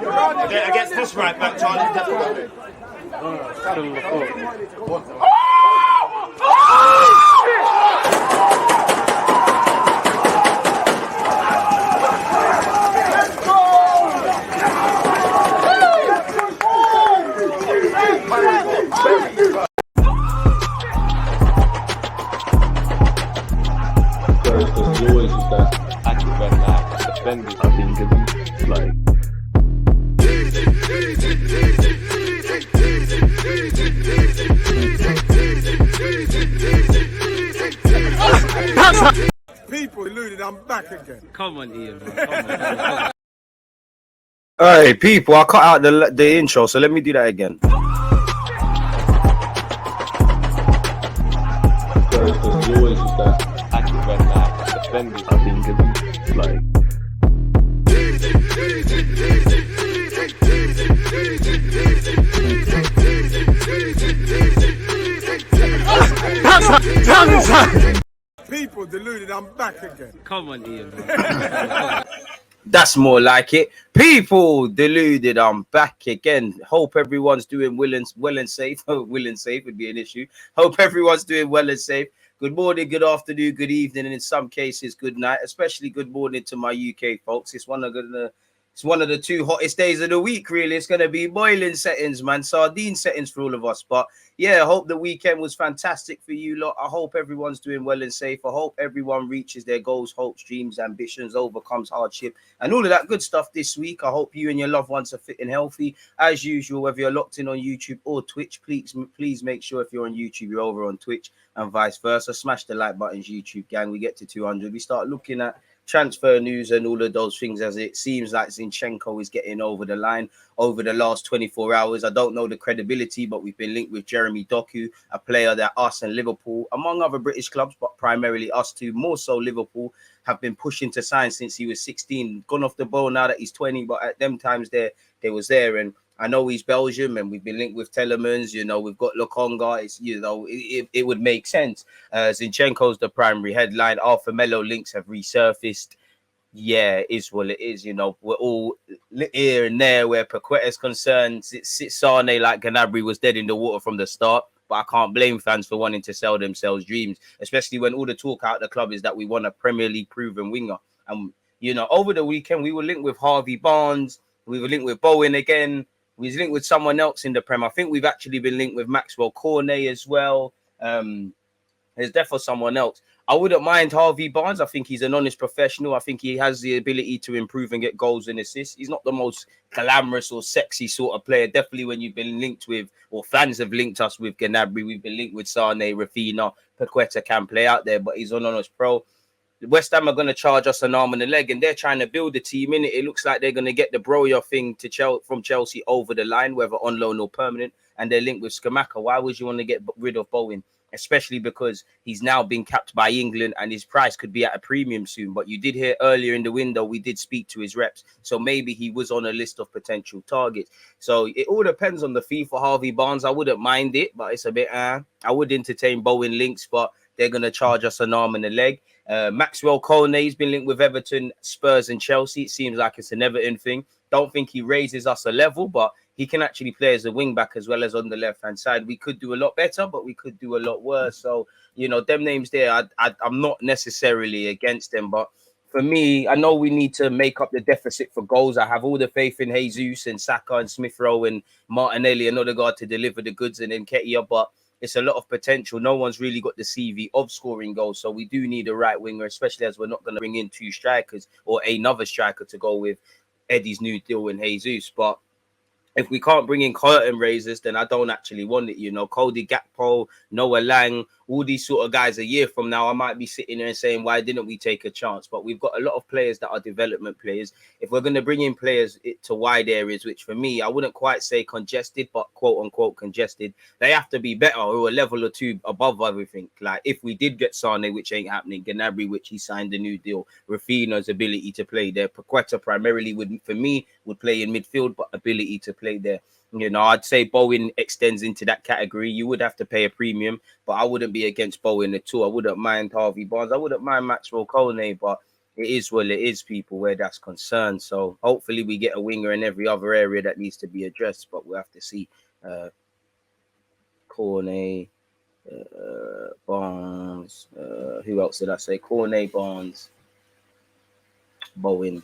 Against this right back, Charlie, definitely. You always use that active when defenders have been given like. People deluded, I'm back again. Come on, Ian. Come on. Hey, people, I cut out the intro, so let me do that again. You always use that active when defenders have been given like. People deluded, I'm back again. Come on, Ian. That's more like it. People deluded, I'm back again. Hope everyone's doing well and safe. Well and safe would be an issue. Hope everyone's doing well and safe. Good morning, good afternoon, good evening, and in some cases, good night. Especially good morning to my UK folks. It's one of the two hottest days of the week, really. It's going to be boiling settings, man. Sardine settings for all of us. But yeah, I hope the weekend was fantastic for you lot. I hope everyone's doing well and safe. I hope everyone reaches their goals, hopes, dreams, ambitions, overcomes hardship, and all of that good stuff this week. I hope you and your loved ones are fit and healthy. As usual, whether you're locked in on YouTube or Twitch, please make sure if you're on YouTube, you're over on Twitch and vice versa. Smash the like buttons, YouTube gang. We get to 200. We start looking at transfer news and all of those things, as it seems like Zinchenko is getting over the line over the last 24 hours. I don't know the credibility, but we've been linked with Jeremy Doku, a player that us and Liverpool, among other British clubs, but primarily us two, more so Liverpool, have been pushing to sign since he was 16. Gone off the ball now that he's 20, but at them times they was there. And I know he's Belgium, and we've been linked with Telemans. You know, we've got Lokonga. It's, you know, it would make sense. Zinchenko's the primary headline. Alpha Melo links have resurfaced. Yeah, it is what it is. You know, we're all here and there where Paqueta is concerned. Sane, like Gnabry, was dead in the water from the start. But I can't blame fans for wanting to sell themselves dreams, especially when all the talk out the club is that we want a Premier League proven winger. And, you know, over the weekend, we were linked with Harvey Barnes. We were linked with Bowen again. We was linked with someone else in the Prem. I think we've actually been linked with Maxwell, Cornet as well. There's definitely someone else. I wouldn't mind Harvey Barnes. I think he's an honest professional. I think he has the ability to improve and get goals and assists. He's not the most glamorous or sexy sort of player. Definitely when you've been linked with, or fans have linked us with Gnabry, we've been linked with Sane, Rafinha, Paqueta can play out there, but he's an honest pro. West Ham are going to charge us an arm and a leg, and they're trying to build a team in it. It looks like they're going to get the Broya thing from Chelsea over the line, whether on loan or permanent, and they're linked with Skamaka. Why would you want to get rid of Bowen? Especially because he's now been capped by England and his price could be at a premium soon. But you did hear earlier in the window, we did speak to his reps. So maybe he was on a list of potential targets. So it all depends on the fee for Harvey Barnes. I wouldn't mind it, but it's a bit, I would entertain Bowen links, but they're going to charge us an arm and a leg. Maxwell Cornet, he's been linked with Everton, Spurs and Chelsea. It seems like it's an Everton thing. Don't think he raises us a level, but he can actually play as a wing back as well as on the left-hand side. We could do a lot better, but we could do a lot worse. So, you know, them names there, I'm not necessarily against them. But for me, I know we need to make up the deficit for goals. I have all the faith in Jesus and Saka and Smith Rowe and Martinelli and Odegaard to deliver the goods, and then Nketiah, but it's a lot of potential. No one's really got the CV of scoring goals. So we do need a right winger, especially as we're not going to bring in two strikers or another striker to go with Eddie's new deal in Jesus. But if we can't bring in curtain raisers, then I don't actually want it. You know, Cody Gakpo, Noah Lang, all these sort of guys a year from now, I might be sitting there and saying, why didn't we take a chance? But we've got a lot of players that are development players. If we're going to bring in players to wide areas, which for me, I wouldn't quite say congested, but quote unquote congested, they have to be better or a level or two above everything. Like if we did get Sane, which ain't happening, Gnabry, which he signed a new deal, Rafinha's ability to play there, Paqueta primarily would play in midfield, but ability to play there. You know, I'd say Bowen extends into that category. You would have to pay a premium, but I wouldn't be against Bowen at all. I wouldn't mind Harvey Barnes. I wouldn't mind Maxwell Cornet, but it is well, it is, people, where that's concerned. So hopefully we get a winger in every other area that needs to be addressed, but we'll have to see. Cornet, Barnes, who else did I say? Cornet, Barnes, Bowen,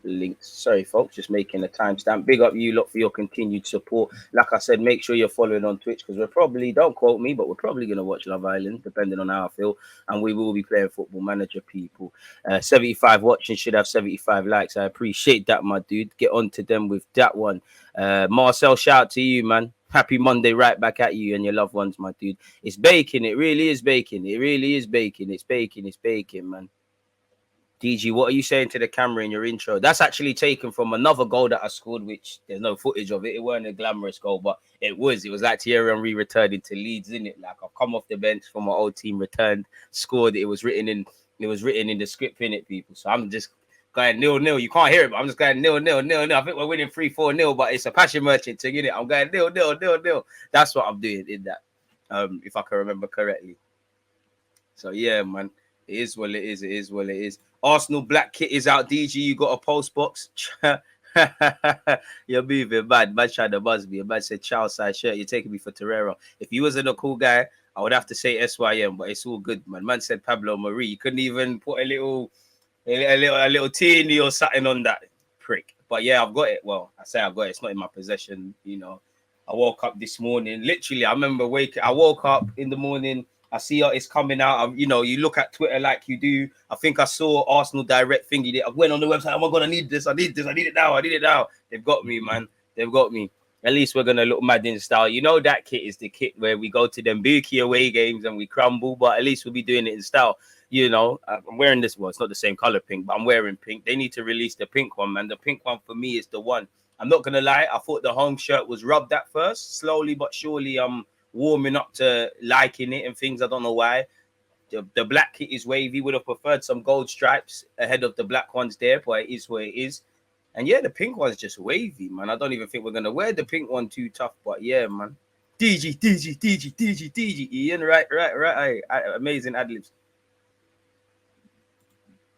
links. Sorry, folks, just making a timestamp. Big up you lot for your continued support. Like I said, make sure you're following on Twitch, because we're probably, don't quote me, but we're probably going to watch Love Island, depending on how I feel. And we will be playing Football Manager, people. 75 watching should have 75 likes. I appreciate that, my dude. Get on to them with that one. Marcel, shout out to you, man. Happy Monday right back at you and your loved ones, my dude. It's baking. It really is baking. It really is baking. It's baking. It's baking, man. DG, what are you saying to the camera in your intro? That's actually taken from another goal that I scored, which there's no footage of it. It weren't a glamorous goal, but it was. It was like Thierry Henry returning to Leeds, isn't it? Like, I've come off the bench from my old team, returned, scored. It was written in the script, innit, people? So I'm just going 0-0. You can't hear it, but I'm just going 0-0. I think we're winning 3-4-0, but it's a passion merchant thing, innit? I'm going 0-0. That's what I'm doing in that, if I can remember correctly. So yeah, man. It is what it is. It is what it is. Arsenal black kit is out. DG, you got a post box. You're moving bad. Man trying to buzz me. A man said chow side shirt. You're taking me for Torreira. If you wasn't a cool guy, I would have to say SYM, but it's all good, man. Man said Pablo Marie. You couldn't even put a little teeny or something on that prick. But yeah, I've got it. Well, I say I've got it. It's not in my possession. You know, I woke up this morning. Literally, I remember I woke up in the morning. I see it's coming out. You know, you look at Twitter like you do. I think I saw Arsenal Direct thingy. I went on the website. Oh my God, I need this. I need it now. They've got me, man. They've got me. At least we're going to look mad in style. You know, that kit is the kit where we go to them Buki away games and we crumble, but at least we'll be doing it in style. You know, I'm wearing this. Well, it's not the same color pink, but I'm wearing pink. They need to release the pink one, man. The pink one for me is the one. I'm not going to lie. I thought the home shirt was rubbed at first. Slowly but surely, warming up to liking it and things. I don't know why. The black kit is wavy. Would have preferred some gold stripes ahead of the black ones there, but it is what it is. And yeah, the pink one's just wavy, man. I don't even think we're gonna wear the pink one too tough, but yeah, man. DG. Ian, right. Amazing ad-libs.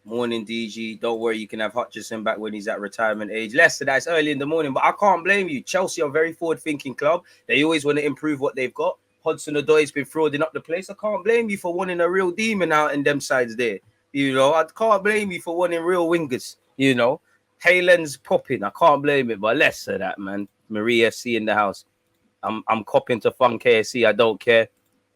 Morning, DG. Don't worry, you can have Hutchison back when he's at retirement age. Leicester, that's early in the morning, but I can't blame you. Chelsea are a very forward-thinking club. They always want to improve what they've got. Hudson-Odoi's been frauding up the place. I can't blame you for wanting a real demon out in them sides there. You know, I can't blame you for wanting real wingers. You know, Haylen's popping. I can't blame it, but Leicester, that, man. Marie FC in the house. I'm copping to Fun KSC. I don't care.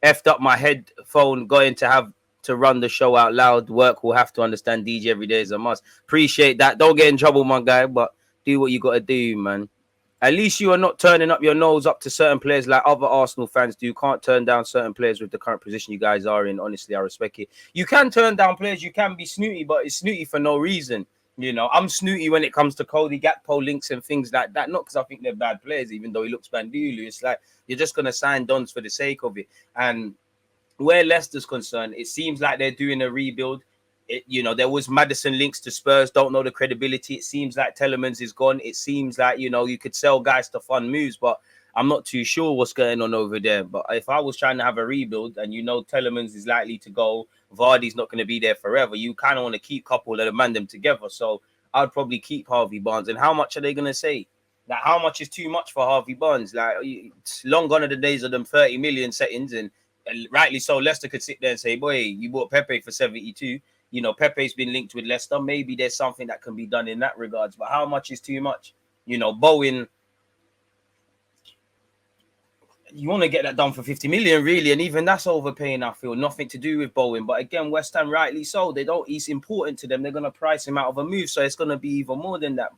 Effed up my headphone going to have to run the show out loud. Work will have to understand DJ every day is a must. Appreciate that. Don't get in trouble, my guy, but do what you got to do, man. At least you are not turning up your nose up to certain players like other Arsenal fans do. You can't turn down certain players with the current position you guys are in. Honestly, I respect it. You can turn down players. You can be snooty, but it's snooty for no reason. You know, I'm snooty when it comes to Cody Gakpo links and things like that. Not because I think they're bad players, even though he looks bandulu. It's like you're just going to sign Dons for the sake of it. And where Leicester's concerned, it seems like they're doing a rebuild. You know, there was Maddison links to Spurs, don't know the credibility. It seems like Telemans is gone. It seems like, you know, you could sell guys to fund moves, but I'm not too sure what's going on over there. But if I was trying to have a rebuild and, you know, Telemans is likely to go, Vardy's not going to be there forever, you kind of want to keep a couple of them and them together. So I'd probably keep Harvey Barnes. And how much are they going to say? Like, how much is too much for Harvey Barnes? Like, it's long gone are the days of them 30 million settings, and rightly so, Leicester could sit there and say, boy, you bought Pepe for 72. You know, Pepe's been linked with Leicester. Maybe there's something that can be done in that regards. But how much is too much? You know, Bowen, you want to get that done for 50 million, really. And even that's overpaying, I feel. Nothing to do with Bowen. But again, West Ham, rightly so. It's important to them. They're going to price him out of a move. So it's going to be even more than that.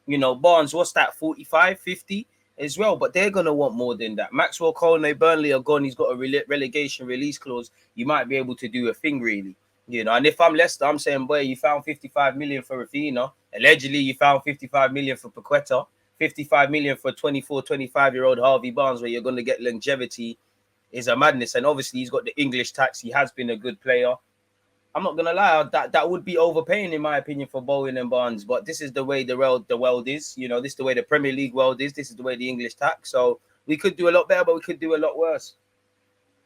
You know, Barnes, what's that, 45, 50? As well, but they're going to want more than that. Maxwell, Cornet, Burnley are gone. He's got a relegation release clause. You might be able to do a thing, really. You know, and if I'm Leicester, I'm saying, boy, you found 55 million for Rafinha. Allegedly, you found 55 million for Paqueta. 55 million for a 24, 25-year-old Harvey Barnes, where you're going to get longevity, is a madness. And obviously, he's got the English tax. He has been a good player. I'm not going to lie, that would be overpaying, in my opinion, for Bowen and Barnes. But this is the way the world is. You know, this is the way the Premier League world is. This is the way the English tax. So we could do a lot better, but we could do a lot worse.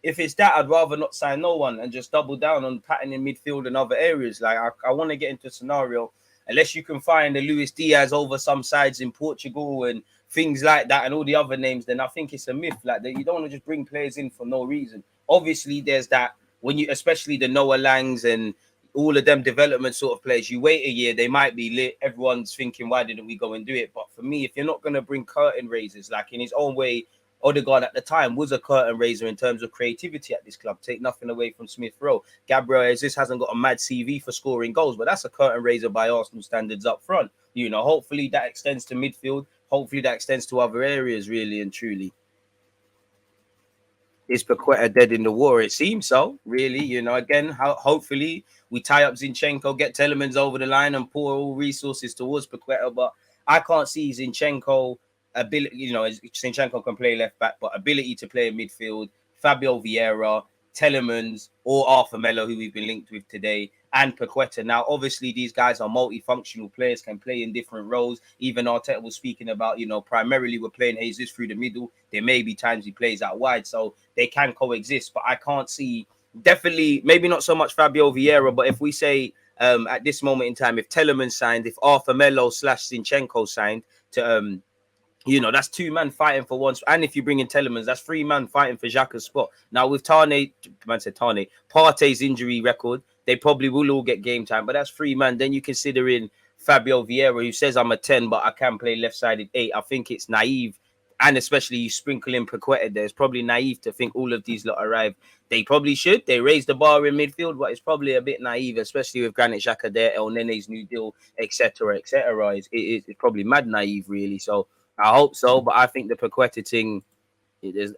if it's that, I'd rather not sign no one and just double down on patterning midfield and other areas. Like I want to get into a scenario, unless you can find a Luis Diaz over some sides in Portugal and things like that and all the other names, then I think it's a myth. Like that, you don't want to just bring players in for no reason. Obviously, there's that when you, especially the Noah Langs and all of them development sort of players, you wait a year, they might be lit. Everyone's thinking, why didn't we go and do it? But for me, if you're not going to bring curtain raisers, like in his own way, Odegaard at the time was a curtain raiser in terms of creativity at this club. Take nothing away from Smith Rowe. Gabriel Jesus hasn't got a mad CV for scoring goals, but that's a curtain raiser by Arsenal standards up front. You know, hopefully that extends to midfield. Hopefully that extends to other areas, really and truly. Is Paqueta dead in the war? It seems so, really. You know, again, hopefully we tie up Zinchenko, get Telemans over the line and pour all resources towards Paqueta. But I can't see Zinchenko ability, you know, Zinchenko can play left back, but ability to play in midfield, Fabio Vieira, Telemans, or Arthur Melo, who we've been linked with today, and Paqueta. Now, obviously, these guys are multifunctional players, can play in different roles. Even Arteta was speaking about, you know, primarily we're playing Jesus through the middle. There may be times he plays out wide, so they can coexist. But I can't see, definitely, maybe not so much Fabio Vieira, but if we say at this moment in time, if Telemans signed, if Arthur Melo / Zinchenko signed to you know, that's two men fighting for one. And if you bring in Telemans, that's three men fighting for Xhaka's spot. Now, with Partey's injury record, they probably will all get game time, but that's three men. Then you consider in Fabio Vieira, who says I'm a 10, but I can play left-sided 8. I think it's naive. And especially you sprinkle in Paqueta there. It's probably naive to think all of these lot arrive. They probably should. They raise the bar in midfield, but it's probably a bit naive, especially with Granit Xhaka there, El Nene's new deal, etc., etc. It's probably mad naive, really. So I hope so, but I think the Paqueta thing,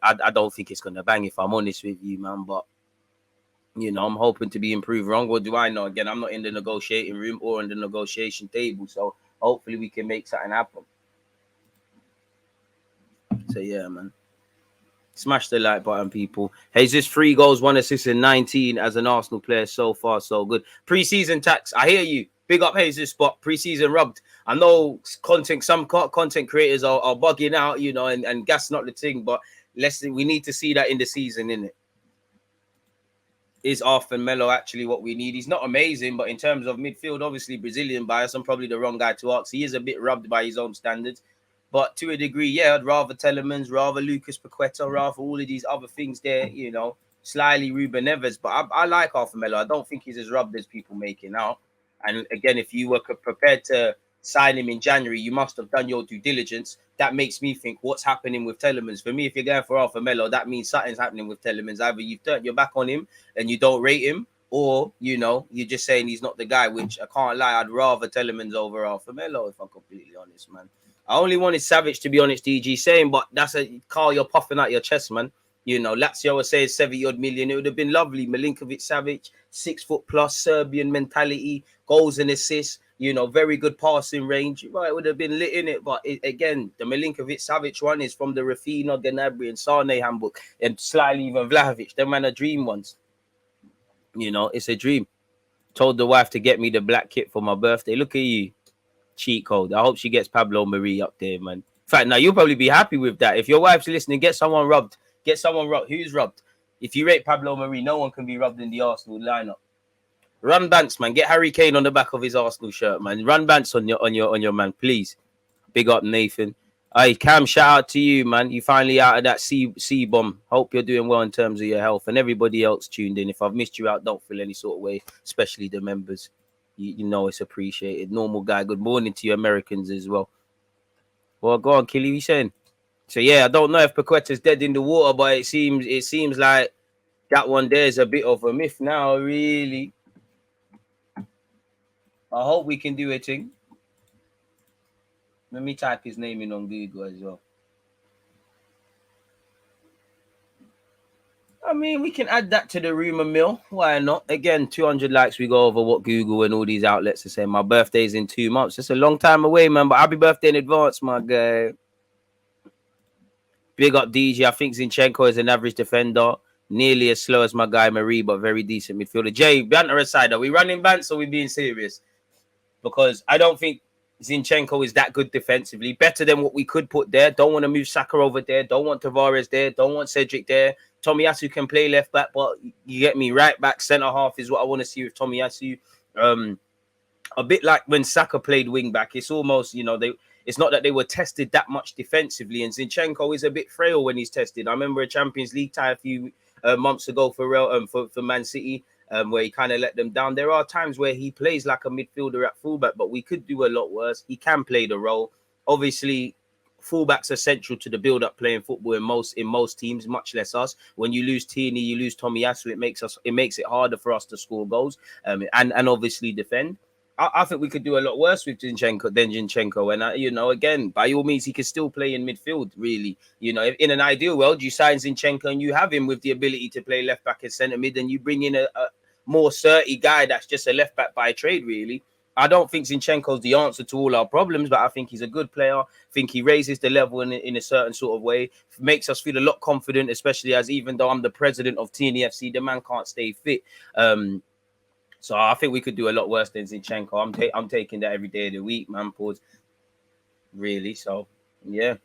I don't think it's going to bang, if I'm honest with you, man. But, you know, I'm hoping to be improved wrong. What do I know? Again, I'm not in the negotiating room or on the negotiation table, so hopefully we can make something happen. So, yeah, man. Smash the like button, people. Jesus, 3 goals, 1 assist in 19 as an Arsenal player. So far, so good. Pre-season tax, I hear you. Big up Jesus, but pre-season rubbed. I know some content creators are bugging out, you know, and gas not the thing, but we need to see that in the season, innit? Is Arthur Melo actually what we need? He's not amazing, but in terms of midfield, obviously Brazilian bias, I'm probably the wrong guy to ask. He is a bit rubbed by his own standards. But to a degree, yeah, I'd rather Telemans, rather Lucas Paqueta, rather all of these other things there, you know, slyly Ruben Neves. But I like Arthur Melo. I don't think he's as rubbed as people making out. And again, if you were prepared to sign him in January, you must have done your due diligence. That makes me think, what's happening with Telemans? For me, if you're going for Arthur Melo, that means something's happening with Telemans. Either you've turned your back on him and you don't rate him, or, you know, you're just saying he's not the guy, which I can't lie. I'd rather Telemans over Arthur Melo, if I'm completely honest, man. I only wanted Savage, to be honest, DG saying, but that's a Carl, you're puffing out your chest, man. You know, Lazio was saying 70-odd million. It would have been lovely. Milinkovic Savic, 6 foot plus, Serbian mentality, goals and assists, you know, very good passing range. Right, it would have been lit in it. But again, the Milinkovic Savic one is from the Rafina, Gnabry, and Sane handbook, and slightly even Vlahovic. Them man are dream ones. You know, it's a dream. Told the wife to get me the black kit for my birthday. Look at you. Cheat code. I hope she gets Pablo Marie up there, man. In fact, now you'll probably be happy with that. If your wife's listening, get someone rubbed. Get someone rubbed. Who's rubbed? If you rate Pablo Marie, no one can be rubbed in the Arsenal lineup. Run Bants, man. Get Harry Kane on the back of his Arsenal shirt, man. Run Bants on your man, please. Big up, Nathan. Hey, Cam, shout out to you, man. You finally out of that C bomb. Hope you're doing well in terms of your health, and everybody else tuned in. If I've missed you out, don't feel any sort of way, especially the members. You know it's appreciated. Normal guy. Good morning to you Americans as well. Well, go on, Killy. What you saying? So yeah, I don't know if Paqueta's dead in the water, but it seems like that one there is a bit of a myth now, really. I hope we can do a thing. Let me type his name in on Google as well. I mean, we can add that to the rumor mill. Why not? Again, 200 likes. We go over what Google and all these outlets are saying. My birthday's in 2 months. It's a long time away, man. But happy birthday in advance, my guy. Big up DJ. I think Zinchenko is an average defender. Nearly as slow as my guy Marie, but very decent midfielder. Jay, banter aside, are we running bants or are we being serious? Because I don't think Zinchenko is that good defensively. Better than what we could put there. Don't want to move Saka over there. Don't want Tavares there. Don't want Cedric there. Tomiyasu can play left back, but you get me, right back, centre half is what I want to see with Tomiyasu. A bit like when Saka played wing back, it's almost, it's not that they were tested that much defensively, and Zinchenko is a bit frail when he's tested. I remember a Champions League tie a few months ago for Man City, where he kind of let them down. There are times where he plays like a midfielder at fullback, but we could do a lot worse. He can play the role. Obviously, fullbacks are central to the build-up playing football in most teams, much less us. When you lose Tierney, you lose Tomiyasu, it makes it harder for us to score goals and obviously defend. I think we could do a lot worse with Zinchenko. And, again, by all means, he can still play in midfield, really. In an ideal world, you sign Zinchenko and you have him with the ability to play left back and centre mid, and you bring in a more certy guy that's just a left back by trade, really. I don't think Zinchenko's the answer to all our problems, but I think he's a good player. I think he raises the level in a certain sort of way, makes us feel a lot confident, especially as even though I'm the president of TNFC, the man can't stay fit. So I think we could do a lot worse than Zinchenko. I'm taking that every day of the week, man. Pause. Really? So, yeah.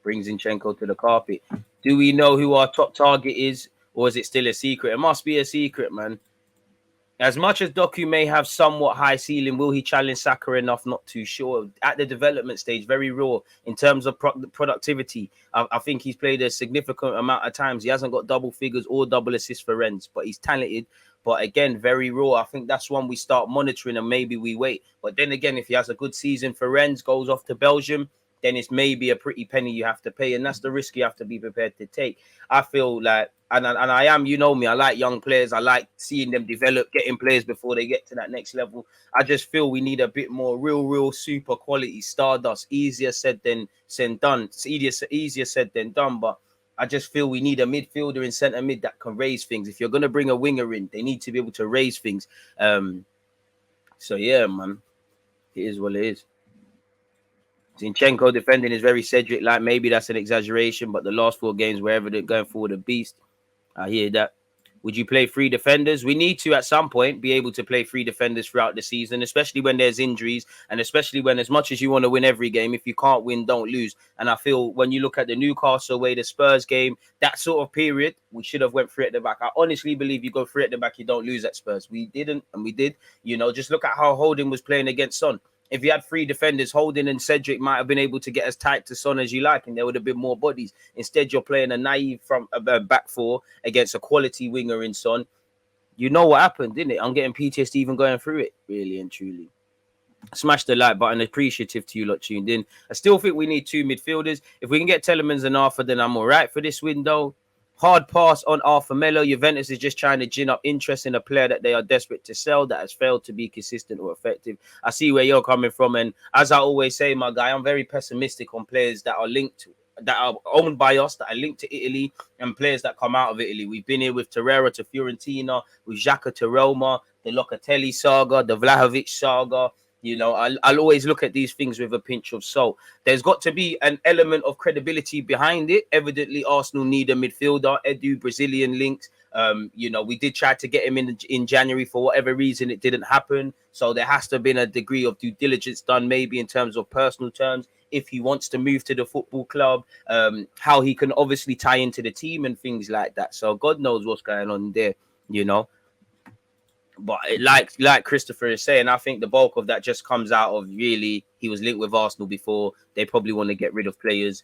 Bring Zinchenko to the carpet. Do we know who our top target is, or is it still a secret? It must be a secret, man. As much as Doku may have somewhat high ceiling, will he challenge Saka enough? Not too sure. At the development stage, very raw in terms of productivity. I think he's played a significant amount of times. He hasn't got double figures or double assists for Rennes, but he's talented. But again, very raw. I think that's one we start monitoring and maybe we wait. But then again, if he has a good season for Rennes, goes off to Belgium, then it's maybe a pretty penny you have to pay. And that's the risk you have to be prepared to take. I feel like, and I am, you know me, I like young players. I like seeing them develop, getting players before they get to that next level. I just feel we need a bit more real super quality stardust. Easier said than done. It's easier said than done, but I just feel we need a midfielder in centre mid that can raise things. If you're going to bring a winger in, they need to be able to raise things. So, yeah, man, it is what it is. Zinchenko defending is very Cedric-like. Maybe that's an exaggeration, but the last 4 games, wherever they're going forward, a beast. I hear that. Would you play 3 defenders? We need to, at some point, be able to play 3 defenders throughout the season, especially when there's injuries and especially when, as much as you want to win every game, if you can't win, don't lose. And I feel when you look at the Newcastle way, the Spurs game, that sort of period, we should have went 3 at the back. I honestly believe you go 3 at the back, you don't lose at Spurs. We didn't, and we did. Just look at how Holding was playing against Son. If you had 3 defenders, Holding and Cedric might have been able to get as tight to Son as you like, and there would have been more bodies. Instead, you're playing a naive from back 4 against a quality winger in Son. You know what happened, didn't it? I'm getting PTSD even going through it, really and truly. Smash the like button. Appreciative to you lot tuned in. I still think we need 2 midfielders. If we can get Telemans and Arthur, then I'm all right for this window. Hard pass on Arthur Melo. Juventus is just trying to gin up interest in a player that they are desperate to sell that has failed to be consistent or effective. I see where you're coming from. And as I always say, my guy, I'm very pessimistic on players that are linked to, that are owned by us, that are linked to Italy, and players that come out of Italy. We've been here with Torreira to Fiorentina, with Xhaka to Roma, the Locatelli saga, the Vlahovic saga. I'll always look at these things with a pinch of salt. There's got to be an element of credibility behind it. Evidently, Arsenal need a midfielder. Edu, Brazilian links. We did try to get him in January. For whatever reason, it didn't happen. So there has to have been a degree of due diligence done, maybe in terms of personal terms. If he wants to move to the football club, how he can obviously tie into the team and things like that. So God knows what's going on there, But like Christopher is saying, I think the bulk of that just comes out of really he was linked with Arsenal before. They probably want to get rid of players.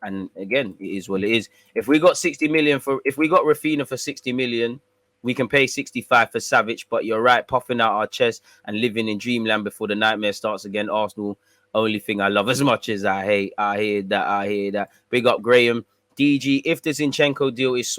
And again, it is what it is. If we got Rafinha for 60 million, we can pay 65 for Savage. But you're right, puffing out our chest and living in dreamland before the nightmare starts again. Arsenal, only thing I love as much as I hate. I hear that. Big up Graham. DG, if the Zinchenko deal is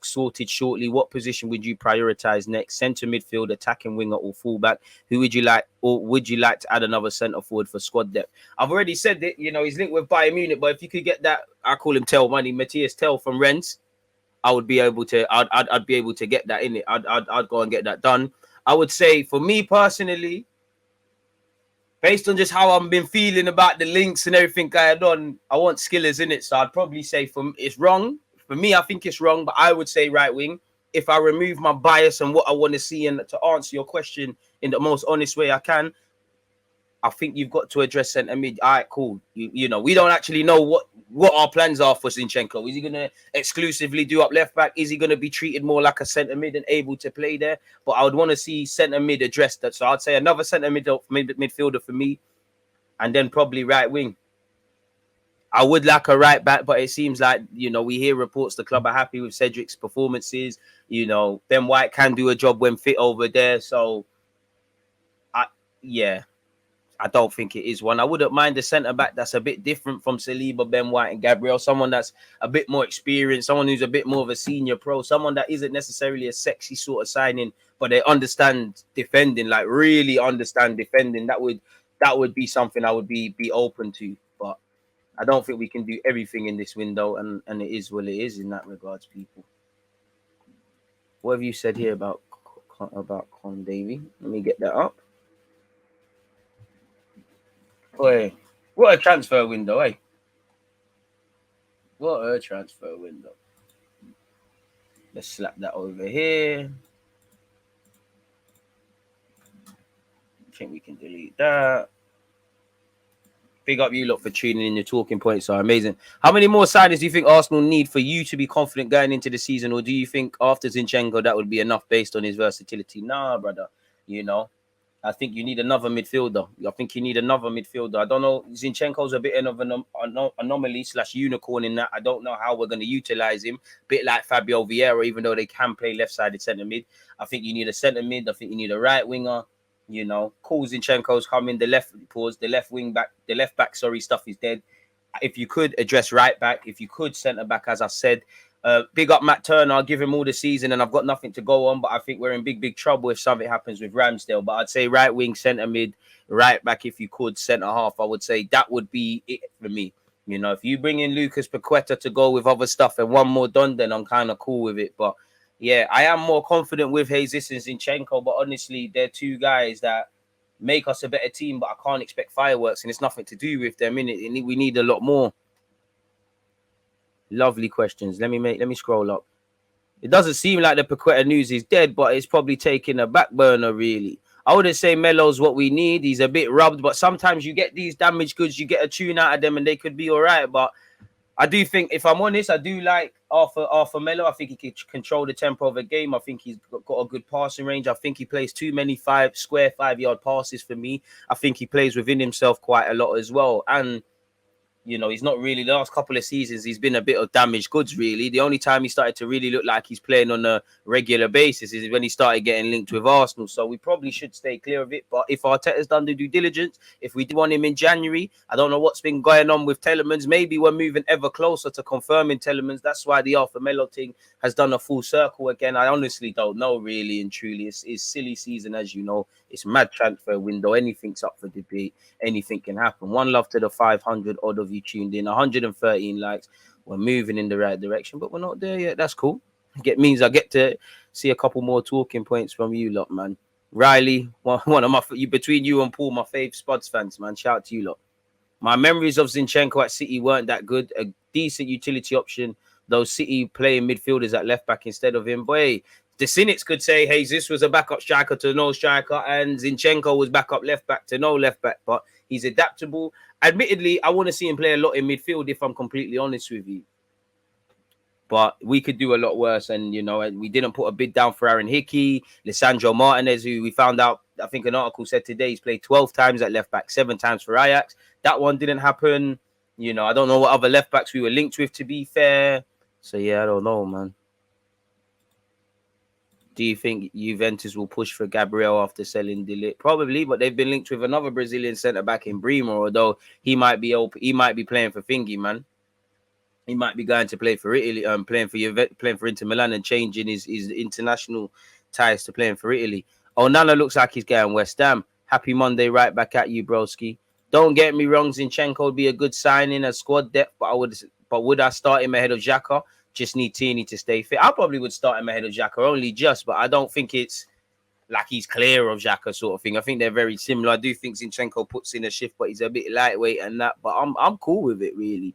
sorted shortly, what position would you prioritize next? Centre midfield, attacking winger, or fullback? Who would you like, or would you like to add another centre forward for squad depth? I've already said it. He's linked with Bayern Munich, but if you could get that, I call him Tell Money, Matthias Tell from Rennes, I would be able to. I'd be able to get that in it. I'd go and get that done. I would say for me personally, based on just how I've been feeling about the links and everything going on, I want Skillers in it. So I'd probably say it's wrong. For me, I think it's wrong, but I would say right wing. If I remove my bias and what I want to see, and to answer your question in the most honest way I can, I think you've got to address centre mid. All right, cool. You know, we don't actually know what our plans are for Zinchenko. Is he going to exclusively do up left back? Is he going to be treated more like a centre mid and able to play there? But I would want to see centre mid address that. So I'd say another centre midfielder for me, and then probably right wing. I would like a right back, but it seems like, you know, we hear reports the club are happy with Cedric's performances. You know, Ben White can do a job when fit over there. So, I don't think it is one. I wouldn't mind a centre-back that's a bit different from Saliba, Ben White and Gabriel. Someone that's a bit more experienced, someone who's a bit more of a senior pro, someone that isn't necessarily a sexy sort of signing, but they understand defending, like really understand defending. That would be something I would be open to. But I don't think we can do everything in this window, and it is what it is in that regards, people. What have you said here about Con Davy? Let me get that up. Boy, what a transfer window, eh? What a transfer window. Let's slap that over here. I think we can delete that. Big up you lot for tuning in. Your talking points are amazing. How many more signings do you think Arsenal need for you to be confident going into the season? Or do you think after Zinchenko that would be enough based on his versatility? Nah, brother. You know, I think you need another midfielder. I think you need another midfielder. I don't know. Zinchenko's a bit of an anomaly / unicorn in that. I don't know how we're going to utilize him. Bit like Fabio Vieira, even though they can play left-sided centre mid. I think you need a centre mid. I think you need a right winger. You know, cool. Zinchenko's coming. The left back. Stuff is dead. If you could address right back, if you could centre back, as I said. Big up Matt Turner. I'll give him all the season and I've got nothing to go on, but I think we're in big trouble if something happens with Ramsdale. But I'd say right wing, centre mid, right back if you could, centre half. I would say that would be it for me. You know, if you bring in Lucas Paqueta to go with other stuff and one more done, then I'm kind of cool with it. But yeah, I am more confident with Jesus and Zinchenko, but honestly, they're two guys that make us a better team, but I can't expect fireworks and it's nothing to do with them, innit? We need a lot more. Lovely questions. Let me scroll up. It doesn't seem like the Paqueta news is dead, but it's probably taking a back burner, really. I wouldn't say Melo's what we need. He's a bit rubbed, but sometimes you get these damaged goods, you get a tune out of them and they could be all right. But I do think, if I'm honest, I do like Arthur Melo. I think he can control the tempo of a game. I think he's got a good passing range. I think he plays too many 5-yard passes for me. I think he plays within himself quite a lot as well. And you know, he's not really, the last couple of seasons, he's been a bit of damaged goods, really. The only time he started to really look like he's playing on a regular basis is when he started getting linked with Arsenal. So we probably should stay clear of it. But if Arteta's done the due diligence, if we did want him in January, I don't know what's been going on with Telemans. Maybe we're moving ever closer to confirming Telemans. That's why the Arthur Melo thing has done a full circle again. I honestly don't know, really and truly. It's silly season, as you know. It's mad transfer window. Anything's up for debate. Anything can happen. One love to the 500 odd of you tuned in. 113 likes. We're moving in the right direction, but we're not there yet. That's cool. It means I get to see a couple more talking points from you lot, man. Riley, one of my, between you and Paul, my fave Spuds fans, man. Shout out to you lot. My memories of Zinchenko at City weren't that good. A decent utility option. Those City playing midfielders at left back instead of him. Boy, the cynics could say, hey, this was a backup striker to no striker, and Zinchenko was backup left back to no left back, but he's adaptable. Admittedly, I want to see him play a lot in midfield, if I'm completely honest with you. But we could do a lot worse, and, you know, we didn't put a bid down for Aaron Hickey, Lisandro Martinez, who we found out, I think an article said today, he's played 12 times at left back, 7 times for Ajax. That one didn't happen. You know, I don't know what other left backs we were linked with, to be fair. So, yeah, I don't know, man. Do you think Juventus will push for Gabriel after selling De Ligt? Probably, but they've been linked with another Brazilian centre-back in Bremer, although he might be playing for Thingy, man. He might be going to play for Italy, playing for Inter Milan and changing his international ties to playing for Italy. Onana looks like he's going West Ham. Happy Monday, right back at you, broski. Don't get me wrong, Zinchenko would be a good signing as squad depth, but would I start him ahead of Xhaka? Just need Tierney to stay fit. I probably would start him ahead of Xhaka, only just, but I don't think it's like he's clear of Xhaka sort of thing. I think they're very similar. I do think Zinchenko puts in a shift, but he's a bit lightweight and that. But I'm cool with it, really.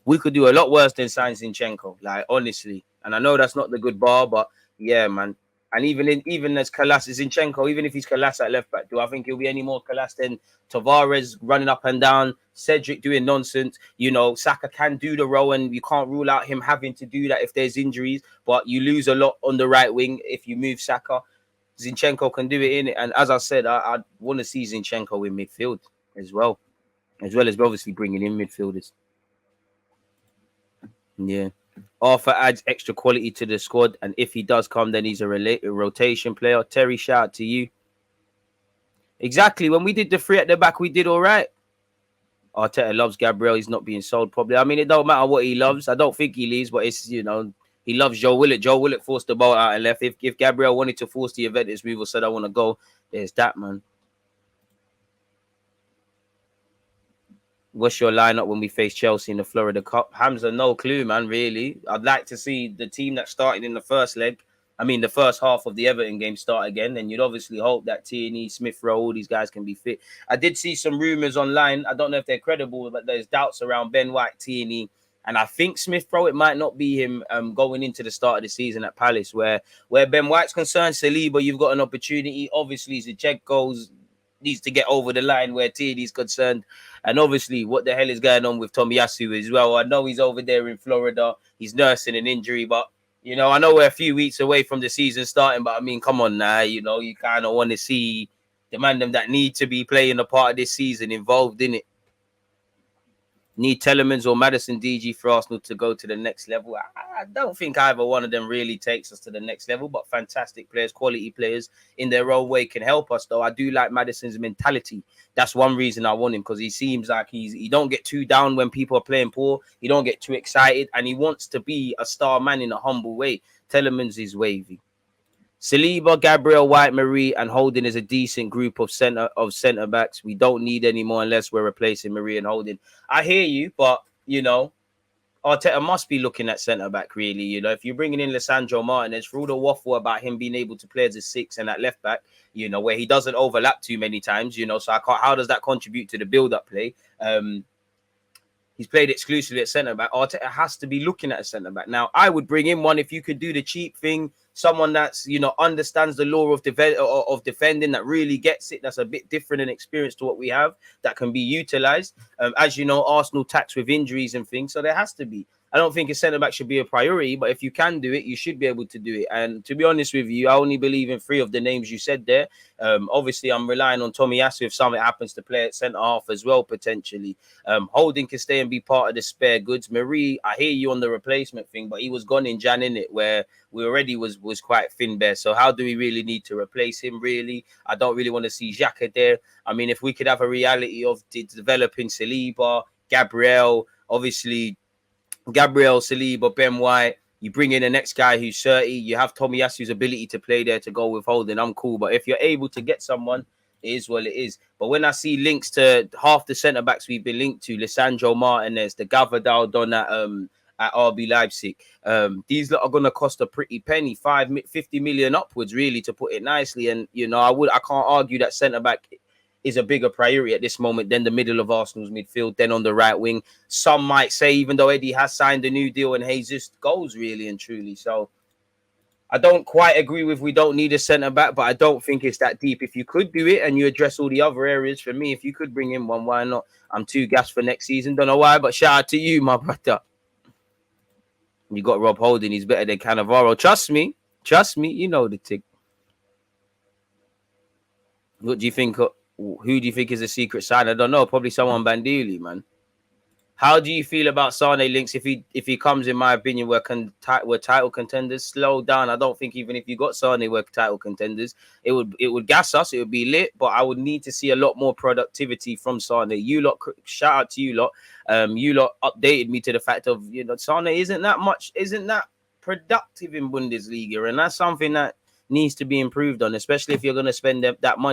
We could do a lot worse than sign Zinchenko, like, honestly. And I know that's not the good bar, but yeah, man. And even as Kalas, Zinchenko, even if he's Kalas at left back, do I think he'll be any more Kalas than Tavares running up and down, Cedric doing nonsense? You know, Saka can do the role, and you can't rule out him having to do that if there's injuries. But you lose a lot on the right wing if you move Saka. Zinchenko can do it in it, and as I said, I want to see Zinchenko in midfield as well as obviously bringing in midfielders. Yeah. Arthur adds extra quality to the squad, and if he does come, then he's a rotation player. Terry, shout out to you. Exactly. When we did the three at the back, we did all right. Arteta loves Gabriel. He's not being sold probably. I mean, it don't matter what he loves. I don't think he leaves, but it's, you know, he loves Joe Willett. Joe Willett forced the ball out and left. If Gabriel wanted to force the Juventus move or said, I want to go, there's that, man. What's your lineup when we face Chelsea in the Florida Cup? Hamza, no clue, man, really. I'd like to see the team that started in the first half of the Everton game start again. And you'd obviously hope that Tierney, Smith Rowe, all these guys can be fit. I did see some rumours online. I don't know if they're credible, but there's doubts around Ben White, Tierney, and I think Smith Rowe. It might not be him going into the start of the season at Palace. Where Ben White's concerned, Saliba, you've got an opportunity. Obviously, Zinchenko needs to get over the line where Tierney's concerned. And obviously, what the hell is going on with Tomiyasu as well? I know he's over there in Florida. He's nursing an injury, but, you know, I know we're a few weeks away from the season starting, but I mean, come on now, you know, you kind of want to see the man them that need to be playing a part of this season involved in it. Need Telemans or Madison DG for Arsenal to go to the next level? I don't think either one of them really takes us to the next level, but fantastic players, quality players in their own way can help us, though. I do like Madison's mentality. That's one reason I want him, because he seems like he don't get too down when people are playing poor. He don't get too excited, and he wants to be a star man in a humble way. Telemans is wavy. Saliba, Gabriel, White, Marie, and Holding is a decent group of centre backs. We don't need any more unless we're replacing Marie and Holding. I hear you, but, you know, Arteta must be looking at centre back, really. You know, if you're bringing in Lisandro Martinez, for all the waffle about him being able to play as a 6 and at left back, you know, where he doesn't overlap too many times, you know, so how does that contribute to the build-up play? He's played exclusively at centre back. Arteta has to be looking at a centre back. Now, I would bring in one if you could do the cheap thing. Someone that's, you know, understands the law of defending, that really gets it. That's a bit different in experience to what we have, that can be utilised. As you know, Arsenal taxed with injuries and things, so there has to be. I don't think a centre-back should be a priority, but if you can do it, you should be able to do it. And to be honest with you, I only believe in 3 of the names you said there. Obviously, I'm relying on Tomiyasu if something happens to play at centre-half as well, potentially. Holding can stay and be part of the spare goods. Marie, I hear you on the replacement thing, but he was gone in Jan, innit, where we already was quite thin there. So how do we really need to replace him, really? I don't really want to see Xhaka there. I mean, if we could have a reality of developing Saliba, Gabriel, obviously, Gabriel, Saliba, Ben White, you bring in the next guy who's 30, you have Tomiyasu's ability to play there to go with Holding, I'm cool. But if you're able to get someone, it is what it is. But when I see links to half the centre-backs we've been linked to, Lisandro Martinez, the Gavardal done at RB Leipzig, these lot are going to cost a pretty penny, 50 million upwards, really, to put it nicely. And, you know, I can't argue that centre-back is a bigger priority at this moment than the middle of Arsenal's midfield, then on the right wing. Some might say, even though Eddie has signed a new deal and Jesus goes, really and truly. So I don't quite agree with we don't need a centre-back, but I don't think it's that deep. If you could do it and you address all the other areas, for me, if you could bring in one, why not? I'm too gassed for next season. Don't know why, but shout out to you, my brother. You got Rob Holding. He's better than Cannavaro. Trust me, you know the tick. What do you think? Who do you think is a secret sign? I don't know. Probably someone Bandili, man. How do you feel about Sane links? If he comes, in my opinion, we're title contenders. Slow down. I don't think even if you got Sane, we're title contenders. It would gas us. It would be lit, but I would need to see a lot more productivity from Sane. You lot, shout out to you lot. You lot updated me to the fact of, you know, Sane isn't that productive in Bundesliga, and that's something that needs to be improved on, especially if you're going to spend that money.